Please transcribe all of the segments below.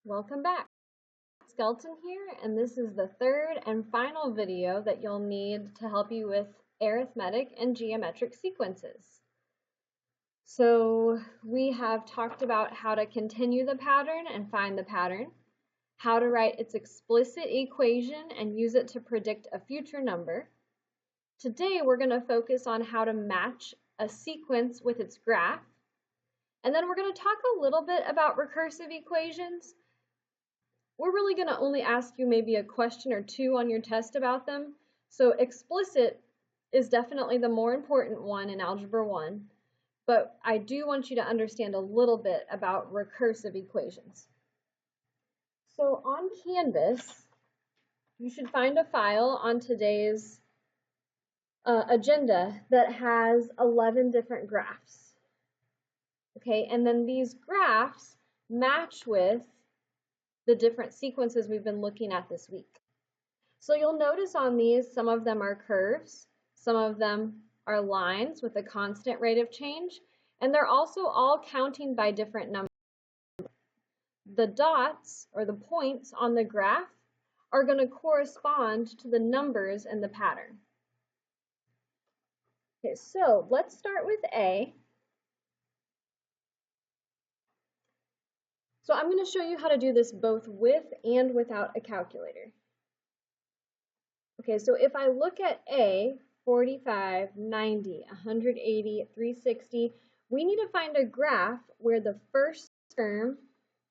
Welcome back. Skeleton here, and this is the third and final video that you'll need to help you with arithmetic and geometric sequences. So we have talked about how to continue the pattern and find the pattern, how to write its explicit equation and use it to predict a future number. Today we're going to focus on how to match a sequence with its graph, and then we're going to talk a little bit about recursive equations. We're really going to only ask you maybe a question or two on your test about them. So explicit is definitely the more important one in Algebra 1, but I do want you to understand a little bit about recursive equations. So on Canvas, you should find a file on today's agenda that has 11 different graphs. Okay, and then these graphs match with the different sequences we've been looking at this week. So you'll notice on these, some of them are curves, some of them are lines with a constant rate of change, and they're also all counting by different numbers. The dots, or the points on the graph, are going to correspond to the numbers in the pattern. Okay, so let's start with A. So I'm going to show you how to do this both with and without a calculator. Okay, so if I look at A, 45, 90, 180, 360, we need to find a graph where the first term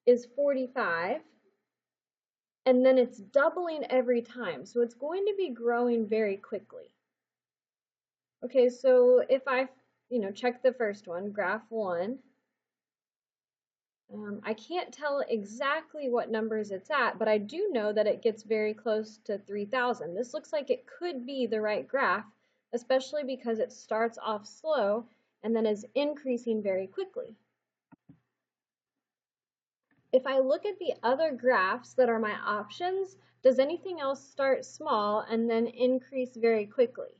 is 45, and then it's doubling every time. So it's going to be growing very quickly. Okay, so if I, check the first one, graph 1, I can't tell exactly what numbers it's at, but I do know that it gets very close to 3,000. This looks like it could be the right graph, especially because it starts off slow and then is increasing very quickly. If I look at the other graphs that are my options, does anything else start small and then increase very quickly?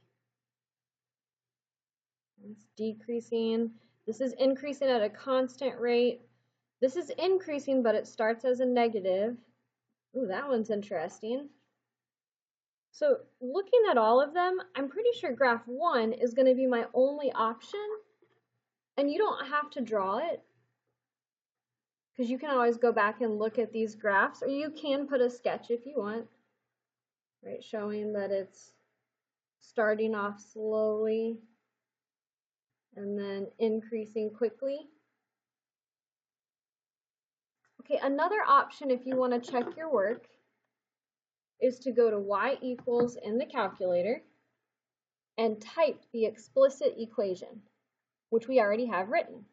It's decreasing. This is increasing at a constant rate. This is increasing, but it starts as a negative. Ooh, that one's interesting. So looking at all of them, I'm pretty sure graph 1 is going to be my only option. And you don't have to draw it, because you can always go back and look at these graphs, or you can put a sketch if you want, right, showing that it's starting off slowly and then increasing quickly. Okay, another option if you want to check your work is to go to y equals in the calculator and type the explicit equation, which we already have written.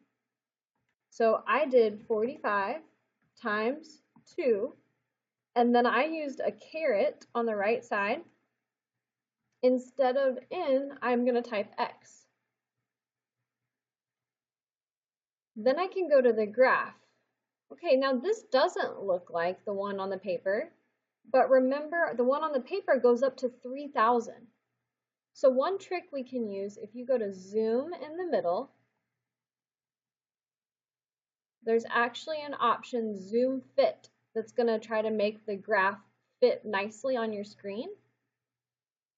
So I did 45 times 2, and then I used a caret on the right side. Instead of n, I'm going to type x. Then I can go to the graph. Okay, now this doesn't look like the one on the paper, but remember the one on the paper goes up to 3,000. So one trick we can use, if you go to zoom in the middle, there's actually an option zoom fit that's going to try to make the graph fit nicely on your screen.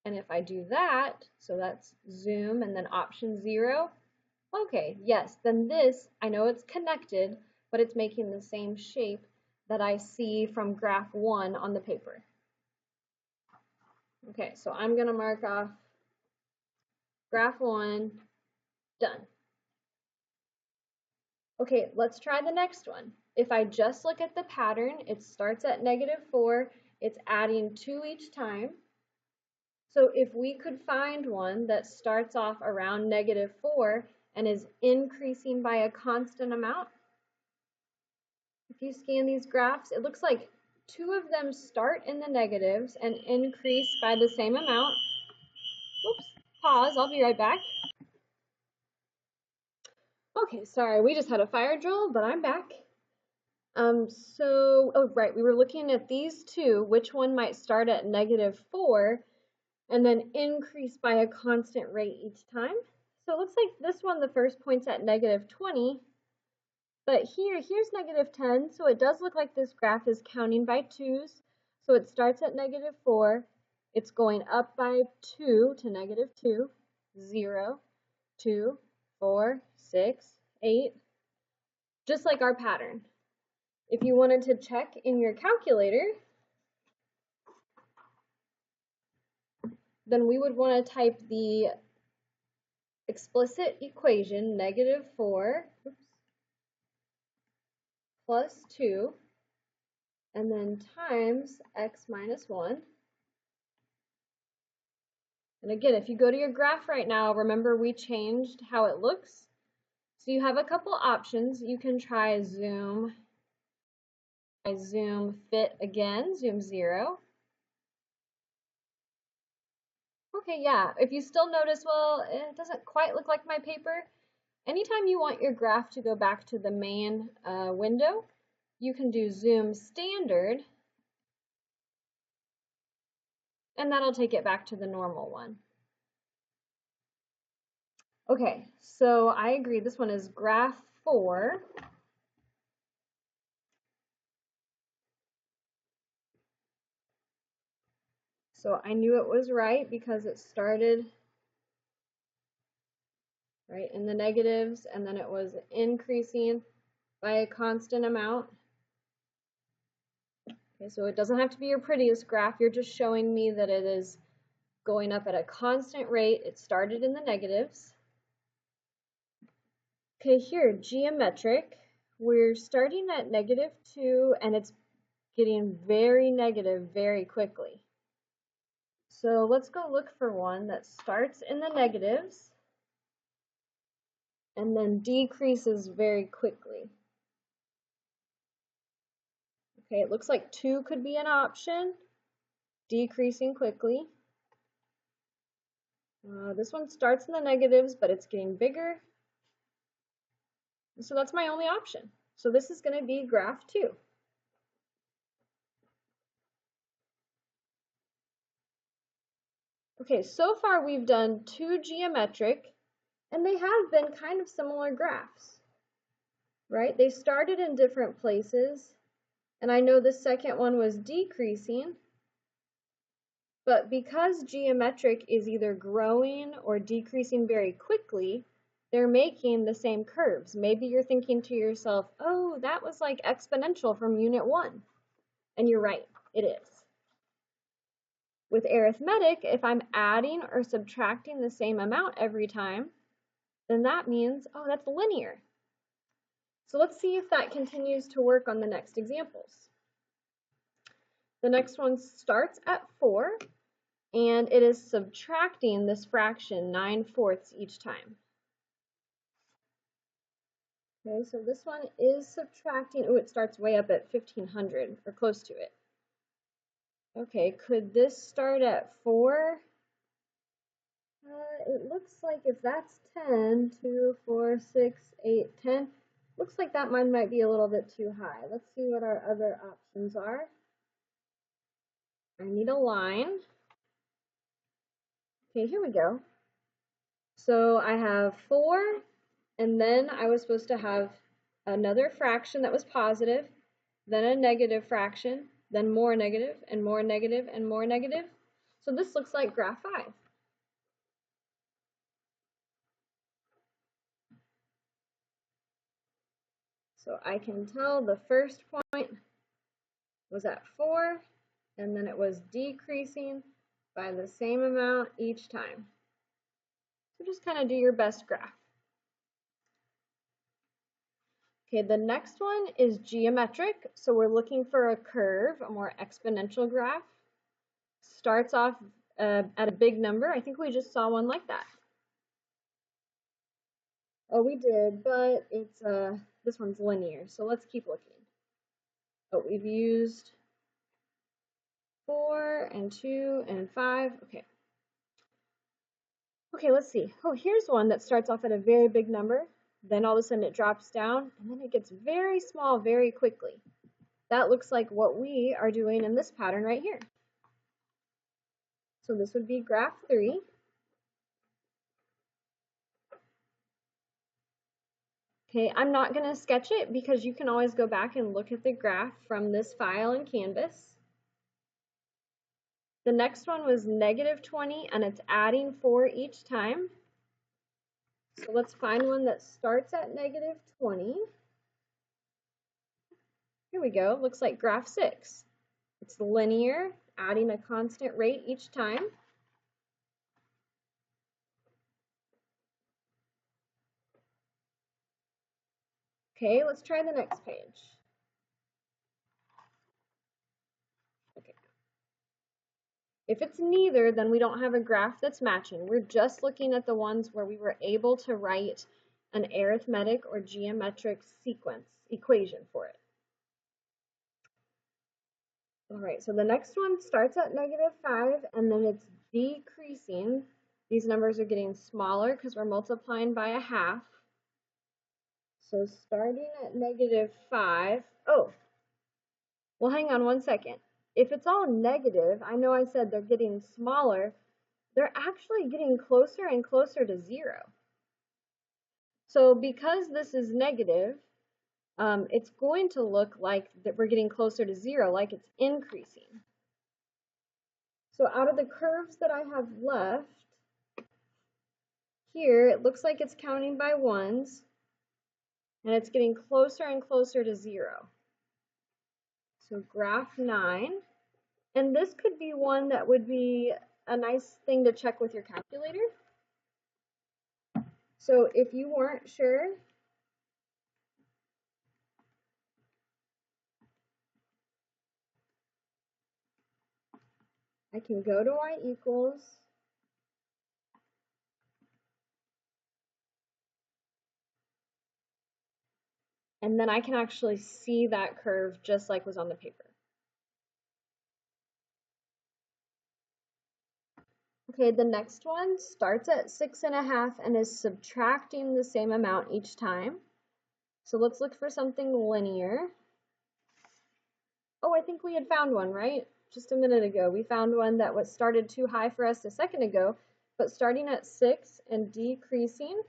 And if I do that, so that's zoom and then option 0, okay, yes, then this, I know it's connected, but it's making the same shape that I see from graph 1 on the paper. Okay, so I'm going to mark off graph 1, done. Okay, let's try the next one. If I just look at the pattern, it starts at -4, it's adding 2 each time. So if we could find one that starts off around -4 and is increasing by a constant amount, if you scan these graphs, it looks like 2 of them start in the negatives and increase by the same amount. Oops, pause, I'll be right back. Okay, sorry, we just had a fire drill, but I'm back. Right, we were looking at these two, which one might start at -4 and then increase by a constant rate each time. So it looks like this one, the first point's at -20, But here's negative 10, so it does look like this graph is counting by 2's. So it starts at negative 4, it's going up by 2 to negative 2, 0, 2, 4, 6, 8, just like our pattern. If you wanted to check in your calculator, then we would want to type the explicit equation, negative 4 plus 2, and then times x minus 1. And again, if you go to your graph right now, remember we changed how it looks. So you have a couple options. You can try zoom, fit again, zoom 0. Okay, yeah, if you still notice, well, it doesn't quite look like my paper, anytime you want your graph to go back to the main window, you can do zoom standard, and that'll take it back to the normal one. Okay, so I agree, this one is graph 4. So I knew it was right because it started right in the negatives and then it was increasing by a constant amount. Okay, so it doesn't have to be your prettiest graph, you're just showing me that it is going up at a constant rate. It started in the negatives. Okay, here, geometric, we're starting at negative 2 and it's getting very negative very quickly. So let's go look for one that starts in the negatives and then decreases very quickly. Okay, it looks like 2 could be an option, decreasing quickly. This one starts in the negatives, but it's getting bigger. So that's my only option. So this is going to be graph 2. Okay, so far we've done 2 geometric, and they have been kind of similar graphs, right? They started in different places, and I know the second one was decreasing, but because geometric is either growing or decreasing very quickly, they're making the same curves. Maybe you're thinking to yourself, oh, that was like exponential from unit 1. And you're right, it is. With arithmetic, if I'm adding or subtracting the same amount every time, then that means, oh, that's linear. So let's see if that continues to work on the next examples. The next one starts at 4, and it is subtracting this fraction 9/4 each time. Okay, so this one is subtracting, oh, it starts way up at 1500, or close to it. Okay, could this start at 4? It looks like if that's 10, 2, 4, 6, 8, 10, looks like that one might be a little bit too high. Let's see what our other options are. I need a line. Okay, here we go. So I have 4, and then I was supposed to have another fraction that was positive, then a negative fraction, then more negative, and more negative, and more negative. So this looks like graph 5. So I can tell the first point was at 4, and then it was decreasing by the same amount each time. So just kind of do your best graph. Okay, the next one is geometric. So we're looking for a curve, a more exponential graph. Starts off at a big number. I think we just saw one like that. Oh, we did, but it's this one's linear. So let's keep looking. Oh, we've used 4 and 2 and 5. Okay. Okay, let's see. Oh, here's one that starts off at a very big number. Then all of a sudden it drops down, and then it gets very small very quickly. That looks like what we are doing in this pattern right here. So this would be graph 3. Okay, I'm not going to sketch it because you can always go back and look at the graph from this file in Canvas. The next one was -20 and it's adding 4 each time. So let's find one that starts at -20. Here we go, looks like graph 6. It's linear, adding a constant rate each time. Okay, let's try the next page. Okay. If it's neither, then we don't have a graph that's matching. We're just looking at the ones where we were able to write an arithmetic or geometric equation for it. All right, so the next one starts at -5 and then it's decreasing. These numbers are getting smaller because we're multiplying by a half. So starting at -5, oh, well, hang on one second. If it's all negative, I know I said they're getting smaller, they're actually getting closer and closer to 0. So because this is negative, it's going to look like that we're getting closer to 0, like it's increasing. So out of the curves that I have left, here it looks like it's counting by ones, and it's getting closer and closer to 0. So graph 9, and this could be one that would be a nice thing to check with your calculator. So if you weren't sure, I can go to y equals, and then I can actually see that curve just like was on the paper. Okay, the next one starts at 6.5 and is subtracting the same amount each time. So let's look for something linear. Oh, I think we had found one, right? Just a minute ago. We found one that was started too high for us a second ago, but starting at 6 and decreasing.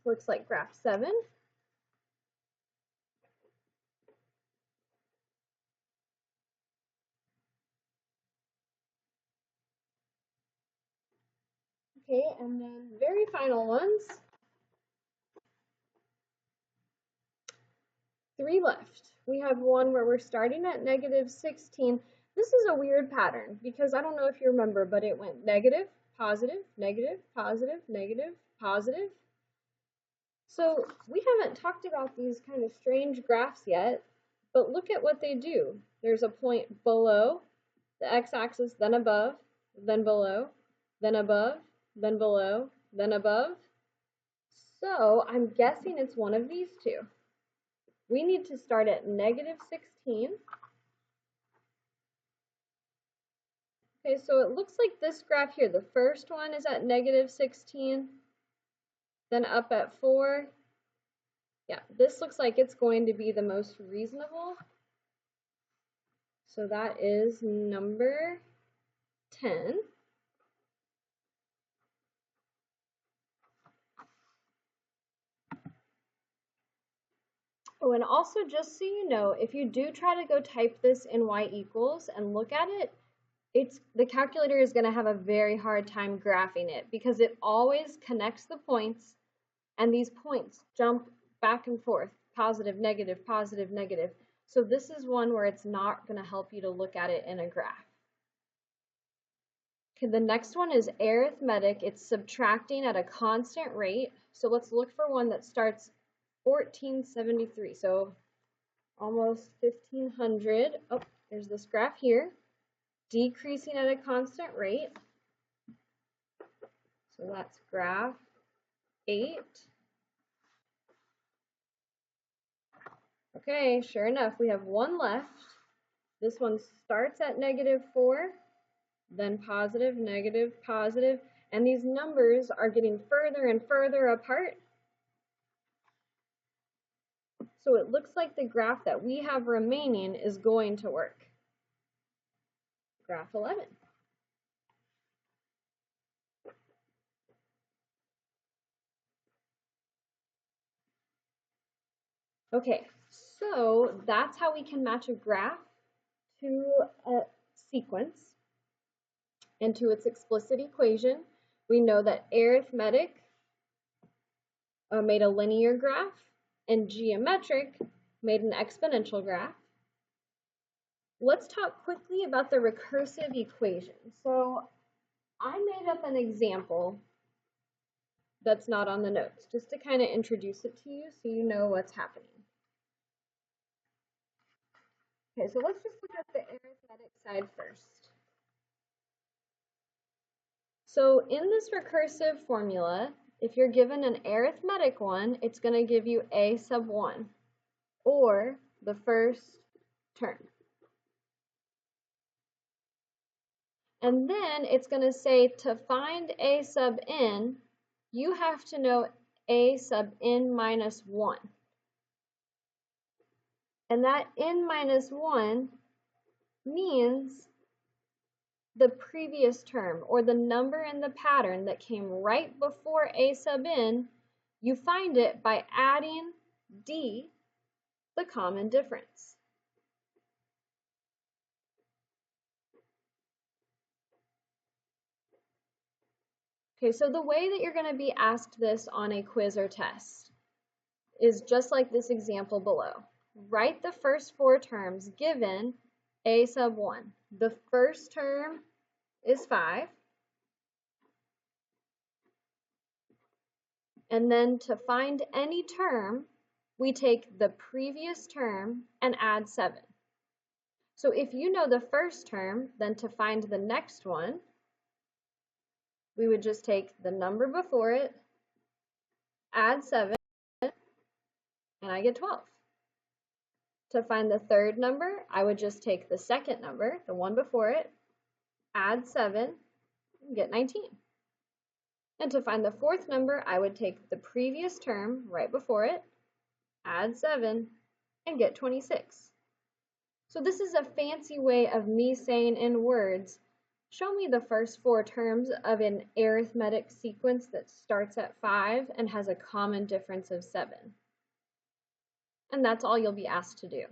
Looks like graph 7. Okay, and then very final ones. 3 left. We have one where we're starting at -16. This is a weird pattern because I don't know if you remember, but it went negative, positive, negative, positive, negative, positive. So we haven't talked about these kind of strange graphs yet, but look at what they do. There's a point below the x-axis, then above, then below, then above, then below, then above. So I'm guessing it's one of these two. We need to start at -16. Okay, so it looks like this graph here, the first one is at -16, then up at 4. Yeah, this looks like it's going to be the most reasonable. So that is number 10. Oh, and also just so you know, if you do try to go type this in y equals and look at it, the calculator is going to have a very hard time graphing it because it always connects the points and these points jump back and forth, positive, negative, positive, negative. So this is one where it's not going to help you to look at it in a graph. Okay, the next one is arithmetic. It's subtracting at a constant rate. So let's look for one that starts 1473. So almost 1500. Oh, there's this graph here. Decreasing at a constant rate. So that's graph 8. Okay, sure enough, we have one left. This one starts at -4, then positive, negative, positive, and these numbers are getting further and further apart. So it looks like the graph that we have remaining is going to work. Graph 11. Okay, so that's how we can match a graph to a sequence and to its explicit equation. We know that arithmetic made a linear graph and geometric made an exponential graph. Let's talk quickly about the recursive equation. So I made up an example that's not on the notes, just to kind of introduce it to you so you know what's happening. Okay, so let's just look at the arithmetic side first. So in this recursive formula, if you're given an arithmetic one, it's going to give you a sub 1, or the first term. And then it's going to say to find a sub n, you have to know a sub n minus 1. And that n minus 1 means the previous term, or the number in the pattern that came right before a sub n. You find it by adding d, the common difference. Okay, so the way that you're going to be asked this on a quiz or test is just like this example below. Write the first 4 terms given a sub 1. The first term is 5. And then to find any term, we take the previous term and add 7. So if you know the first term, then to find the next one, we would just take the number before it, add 7, and I get 12. To find the third number, I would just take the second number, the one before it, add 7, and get 19. And to find the fourth number, I would take the previous term right before it, add 7, and get 26. So this is a fancy way of me saying in words, show me the first 4 terms of an arithmetic sequence that starts at 5 and has a common difference of 7. And that's all you'll be asked to do.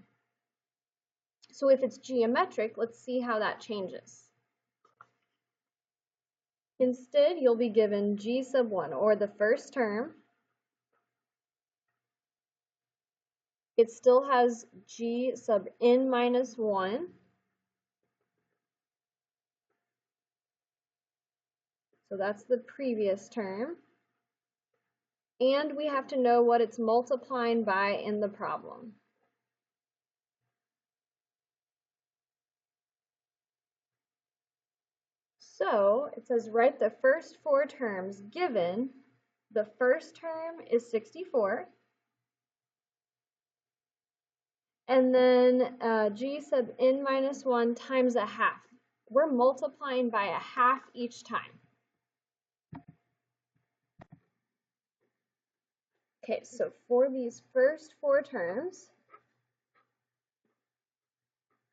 So if it's geometric, let's see how that changes. Instead, you'll be given g sub 1, or the first term. It still has g sub n minus 1. So that's the previous term. And we have to know what it's multiplying by in the problem. So it says write the first 4 terms given. The first term is 64. And then g sub n minus 1 times a half. We're multiplying by a half each time. Okay, so for these first 4 terms,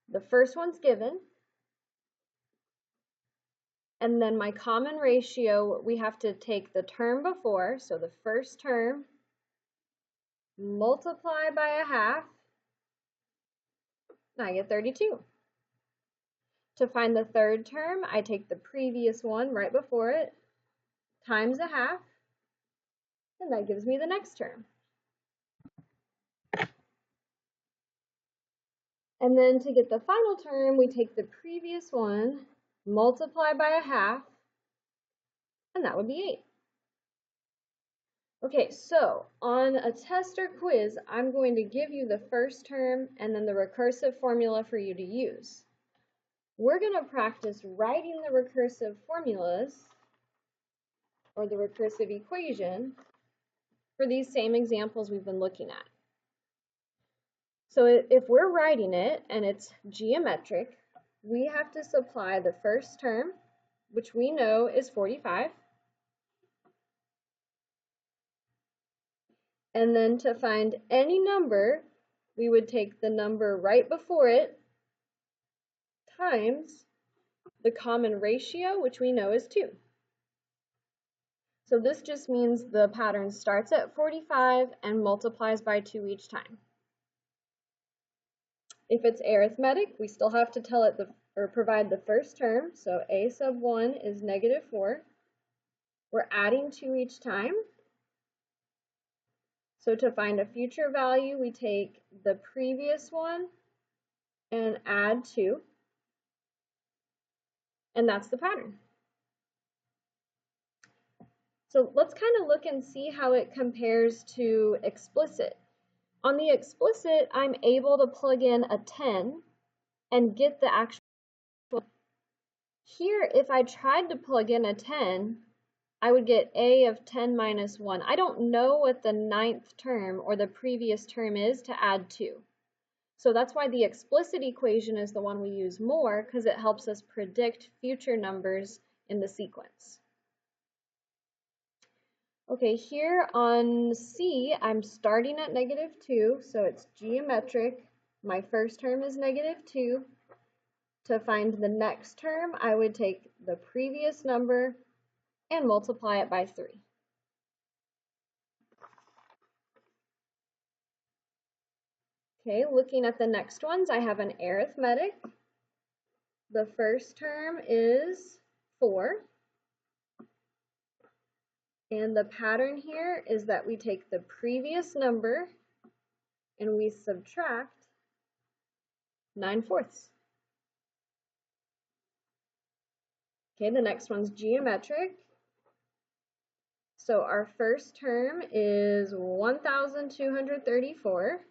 the first one's given. And then my common ratio, we have to take the term before, so the first term, multiply by a half, and I get 32. To find the third term, I take the previous one right before it, times a half, and that gives me the next term. And then to get the final term, we take the previous one, multiply by a half, and that would be 8. Okay, so on a test or quiz, I'm going to give you the first term and then the recursive formula for you to use. We're going to practice writing the recursive formulas, or the recursive equation, for these same examples we've been looking at. So if we're writing it and it's geometric, we have to supply the first term, which we know is 45. And then to find any number, we would take the number right before it times the common ratio, which we know is 2. So this just means the pattern starts at 45 and multiplies by 2 each time. If it's arithmetic, we still have to tell it or provide the first term. So a sub 1 is -4. We're adding 2 each time. So to find a future value, we take the previous one and add 2. And that's the pattern. So let's kind of look and see how it compares to explicit. On the explicit, I'm able to plug in a 10 and get the actual. Here, if I tried to plug in a 10, I would get a of 10 minus 1. I don't know what the 9th term or the previous term is to add to. So that's why the explicit equation is the one we use more, because it helps us predict future numbers in the sequence. Okay, here on C, I'm starting at -2, so it's geometric. My first term is -2. To find the next term, I would take the previous number and multiply it by 3. Okay, looking at the next ones, I have an arithmetic. The first term is 4. And the pattern here is that we take the previous number and we subtract 9/4. Okay, the next one's geometric. So our first term is 1,234.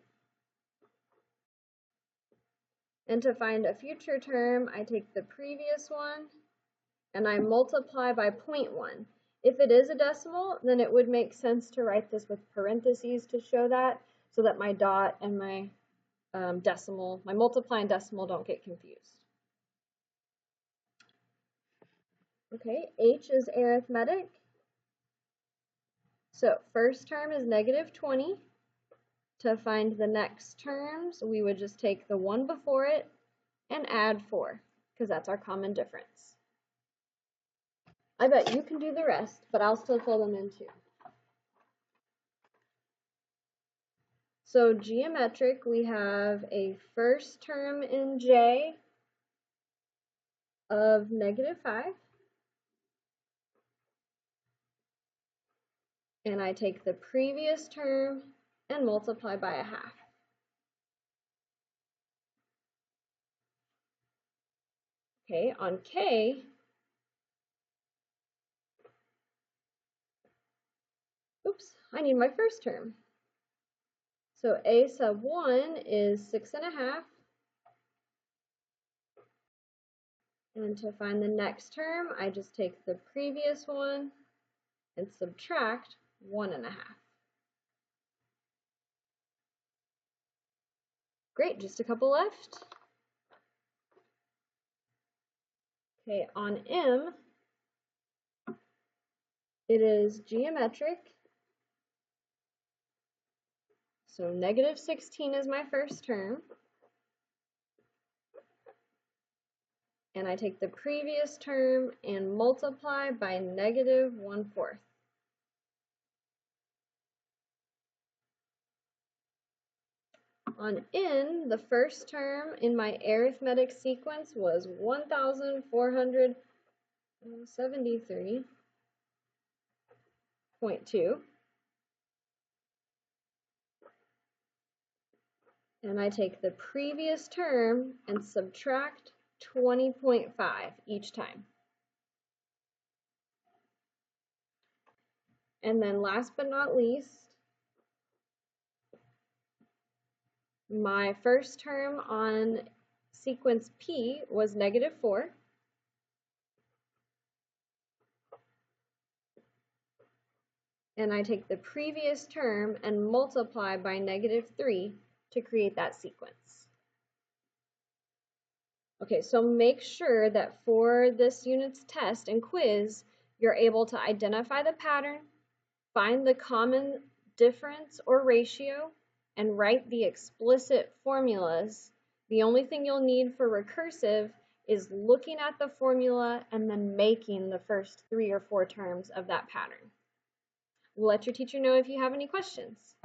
And to find a future term, I take the previous one and I multiply by 0.1. If it is a decimal, then it would make sense to write this with parentheses to show that, so that my dot and my decimal, my multiply and decimal don't get confused. Okay, H is arithmetic. So first term is -20. To find the next terms, we would just take the one before it and add 4, because that's our common difference. I bet you can do the rest, but I'll still fill them in too. So geometric, we have a first term in J of -5. And I take the previous term and multiply by 1/2. Okay, on K, oops, I need my first term. So a sub 1 is 6.5. And to find the next term, I just take the previous one and subtract 1.5. Great, just a couple left. Okay, on M, it is geometric. So -16 is my first term. And I take the previous term and multiply by -1/4. On N, the first term in my arithmetic sequence was 1,473.2. And I take the previous term and subtract 20.5 each time. And then last but not least, my first term on sequence P was -4. And I take the previous term and multiply by -3 to create that sequence. Okay, so make sure that for this unit's test and quiz, you're able to identify the pattern, find the common difference or ratio, and write the explicit formulas. The only thing you'll need for recursive is looking at the formula and then making the first 3 or 4 terms of that pattern. Let your teacher know if you have any questions.